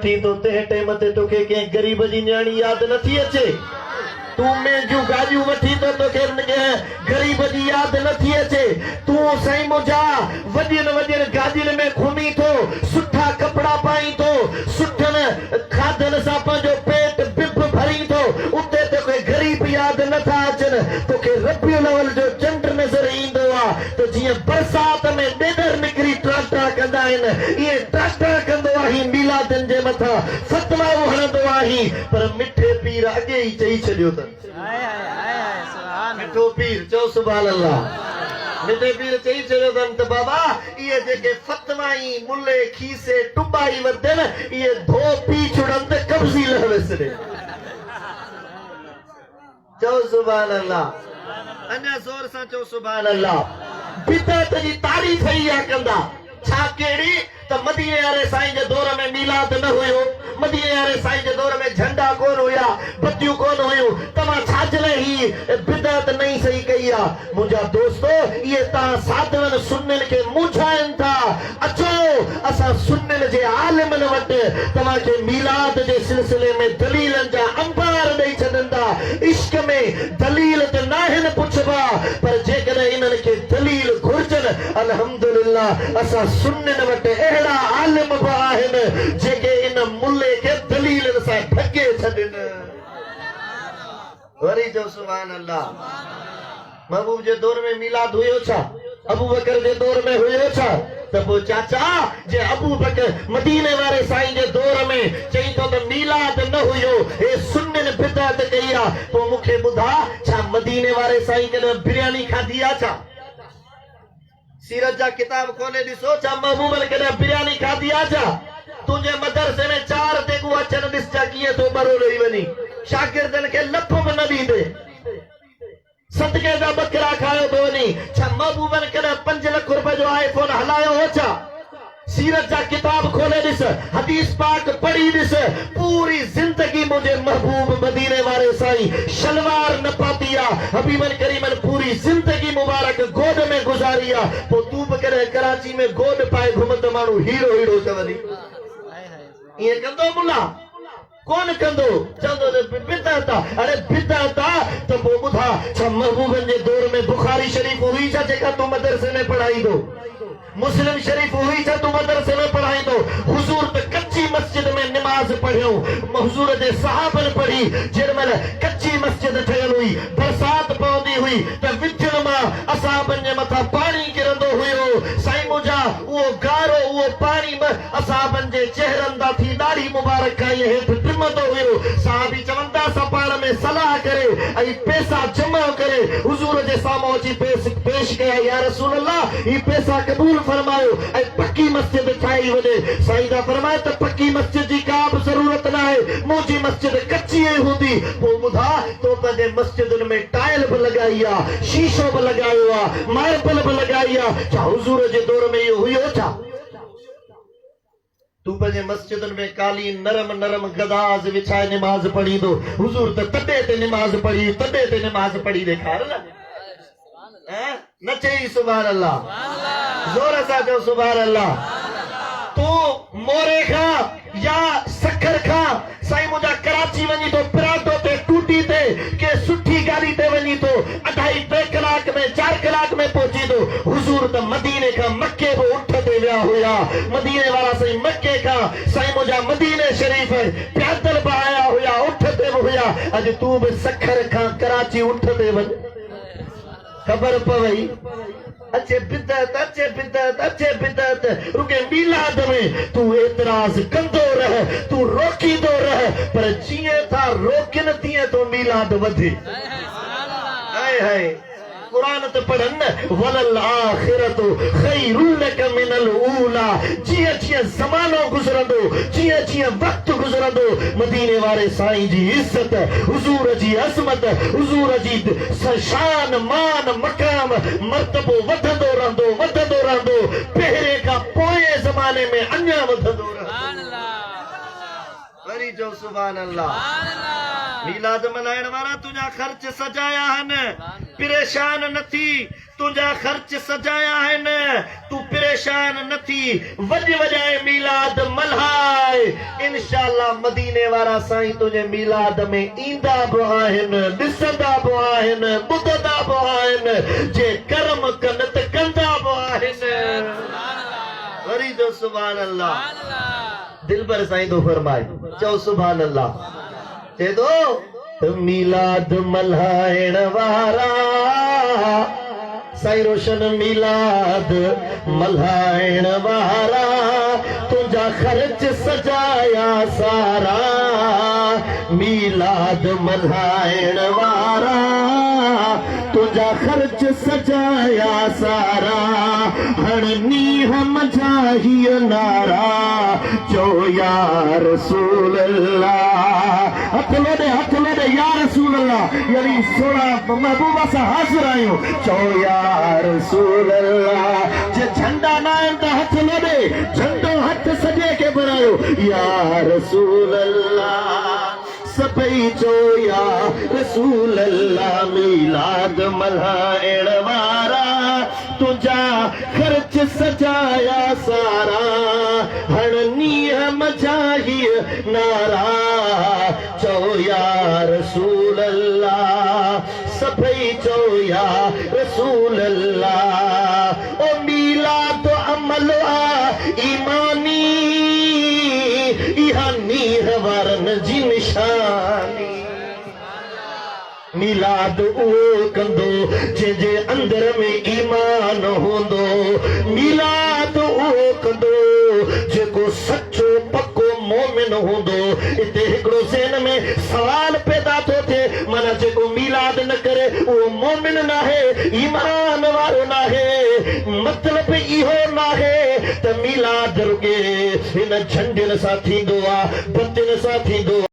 थी तो ते टाइम ते तोखे के गरीब जी न्याणी याद नथी अचे। तू में जू गाजू वठी तो तोखे गरीब जी याद नथी अचे। तू साईं मुझा वजन वजन गाजिन में घुमी तो सुठा कपड़ा पाई तो सुठन खाधन सा पंहिंजो पेट बिप भरी तो उते तोखे गरीब याद नथा अचन। तोखे रबियुल अव्वल जो चंड नज़र ईंदो आ तो जीअं बरसात में ॾेदर निकिरी टाटा कंदा आहिनि इहे टाटा कंदो आहीं मीलादनि जे मथां फतवा हणंदो आहीं। पर मिठे पीर अॻे ई चई छॾियो अथनि। मिठो पीर चओ सुभान अल्लाह। मिठे पीर चई छॾियो अथनि त बाबा इहे जेके फतवा ई मुले खीसे टुॿाई वरतनि इहे धो पी छुड़नि त कब्ज़ी लह विसरे। चओ सुभान अल्लाह। अञा ज़ोर सां चओ सुभान अल्लाह। बिदअत जी तारीफ़ ई आहे कंदा छा कहिड़ी त मदीने वारे साईं जे दौर में मीलाद न हुयो। मदीने वारे साईं जे दौर में झंडा कोन हुया बत्तियूं कोन हुयूं। तव्हां छाजे लाइ ही बिदअत नहीं सही कई आहे। मुंहिंजा दोस्तो इहे तव्हां साधवन सुन्नन खे मुझाइनि था। अचो असां सुन्नन जे आलिमनि वटि तव्हांखे मीलाद जे सिलसिले में दलीलनि जा अंबार ॾेई छॾंदा। इश्क में दलील त नाहिनि पुछबा पर जेकॾहिं इन्हनि खे दलील घुर्जनि अल्हम्दुलिल्लाह असां सुन्नन वटि अहिड़ा आलिम बि आहिनि जेके इन मुल्ले के दलील सां ढके छॾनि। वरी जो सुभान अल्लाह। महबूब जे दौर में मीलाद हुयो छा? अबू बकर जे दौर में हुयो छा? त पोइ चाचा जे अबू बकर मदीने वारे साईं जे दौर में चई तो त मीलाद न हुयो हे सुन्नन बिदअत कई आहे। पोइ मूंखे ॿुधा छा मदीने वारे साईं कॾहिं बिरयानी खाधी आहे छा? सीरत जा किताब खोले ॾिसो छा महबूब ने कॾहिं बिरयानी खाधी आहे छा? तुंहिंजे मदरसे में 4 तेगू अचनि ॾिसजा कीअं थो बरो ॾेई वञी। शागिर्दनि खे लफ बि न ॾींदे सदके जा बकरा खायो थो वञी। छा महबूबनि कॾहिं 5 लख रुपए जो आईफोन हलायो हो छा? सीरत जा किताब खोले ॾिस हदीस पाक पढ़ी ॾिस पूरी जिंदगी मुझे महबूब मदीने वारे साईं शलवार न पाती आहे। हबीबन करीमन पूरी जिंदगी मुबारक गोद में गुजारी आहे। पोइ तू बि कॾहिं कराची में गोद पाए घुमंदो माण्हू हीरो हीरो चवंदी ईअं कंदो मुला कोन कंदो चवंदो बिदअत आहे। अरे बिदअत आहे त पोइ ॿुधा छा महबूबनि जे दौर में बुखारी शरीफ़ हुई छा जेका तूं मदरसे में पढ़ाईंदो? मुस्लिम शरीफ हुई छा तूं मदरसे में पढ़ाईंदो? हुजूर त कच्ची मस्जिद में निमाज़ पढ़ियो। हुजूर जे सहाबन पढ़ी जेमल कच्ची मस्जिद ठहियल हुई बरसात पवंदी हुई त विचण मां असाबन जे मथां पाणी किरंदो हुयो। साईं मुंहिंजा उहो गारो उहो पाणी असाबन जे चेहरनि दा थी ॾाढी मुबारक खाई हेठि टिमंदो हुयो। साहबी चवंदा असां पाण में सलाह करे ऐं पैसा जमा करे हुजूर जे साम्हूं अची पेश कया या रसूल अल्लाह ही पैसा क़बूल फरमायो ऐं पक्की मस्जिद ठाही वञे। साईं दा फरमाए त पक्की मस्जिद जी का बि ज़रूरत न आहे मुंहिंजी मस्जिद कच्ची ई हूंदी। पोइ ॿुधा तो पंहिंजे मस्जिदुनि में टाइल बि लॻाई आहे शीशो बि लॻायो आहे मार्बल बि लॻाई आहे। छा हुजूर जे दौर में इहो हुयो छा? तू पंहिंजे मस्जिदुनि में कालीन नरम नरम गदाज विछाए निमाज़ पढ़ींदो। हुजूर त तॾे ते निमाज़ पढ़ी तॾे ते निमाज़ पढ़ी ॾेखार न। न चई सुभान अल्लाह। जोर सां चओ सुभान अल्लाह। तू मोरे खां या सखर खां साईं मुंहिंजा कराची वञी तो पराटो ते टूटी ते के सुठी गाड़ी ते वञी तो 2.5-3 कलाक में 4 कलाक में पहुची तो। हुजूर त मदीने खां मक्के बि उठ ते विया हुया। मदीने वारा साईं मक्के खां साईं मुंहिंजा मदीने शरीफ पैदल बि आया हुया उठ ते बि हुया। अॼु तू बि सखर खां कराची उठ ते वञ खबर पवई अचे बिदअत अचे बिदअत अचे बिदअत। रुके मीलाद में तू एतराज कंदो रह तू रोकींदो रह पर जीअं था रोकनि तीअं तो मीलाद वधे। हाय हाय कुरान त पढ़न वलल आखिरतु खैरुल लक मिनल ऊला। जीअं जीअं ज़मानो गुज़रंदो जीअं जीअं वक्त गुज़रंदो मदीने वारे साईं जी इज्जत हुजूर जी अज़मत हुजूर जी शान मान मकाम मर्तबो वधंदो रहंदो पहिरें खां पोएं ज़माने में अञा वधंदो रहंदो। वरी जो सुभान अल्लाह। मीलाद मल्हाइण वारा तुंहिंजा ख़र्च सजाया आहिनि परेशान न थी तुझा खर्च सजाया है न तू परेशान न थी वज वजाए मिलाद मल्हाए इंशाअल्लाह मदीने वारा साईं तुझे मिलाद में ईंदा बि आहिनि ॾिसंदा बि आहिनि ॿुधंदा बि आहिनि जे कर्म कनि त कंदा बि आहिनि वरी जो सुभान अल्लाह दिल पर साईं तो फरमाए चओ सुभान अल्लाह चए तो मिलाद मल्हाइण वारा साईं रोशन मिलाद मल्हाइण वारा तुझा खर्च सजाया सारा मिलाद मल्हाइण वारा तुझा खर्च सजाया सारा हण नीह मझाही नारा चो या रसूल अल्लाह हथ लोडे या रसूल अल्लाह यानी सोना महबूबा सा हाजिर आयो चो या रसूल अल्लाह जे झंडा ना आहिनि हथ लोडे झंडो हथ सजे के बनायो या रसूल अल्लाह सभई चो या रसूल अल्लाह मिलाद मल्हाइण वारा तुझा खर्च सजाया सारा हण नीह मझाही नारा चो या रसूल अल्लाह सभई चो या रसूल अल्लाह ओ मिलाद अमल ईमानी इहा नीह वारन जी निशानी मिलाद उहो कंदो जंहिंजे अंदर में ईमान हूंदो मिलाद उहो कंदो जेको सचो पक्को मोमिन हूंदो इते हिकिड़ो ज़हन में सवाल पैदा थो थिए माना जेको मिलाद न करे उहो मोमिन नाहे ईमान वारो नाहे मतलब इहो नाहे त मिलाद रुगे हिन झंडियुनि सां थींदो आहे बतियुनि सां थींदो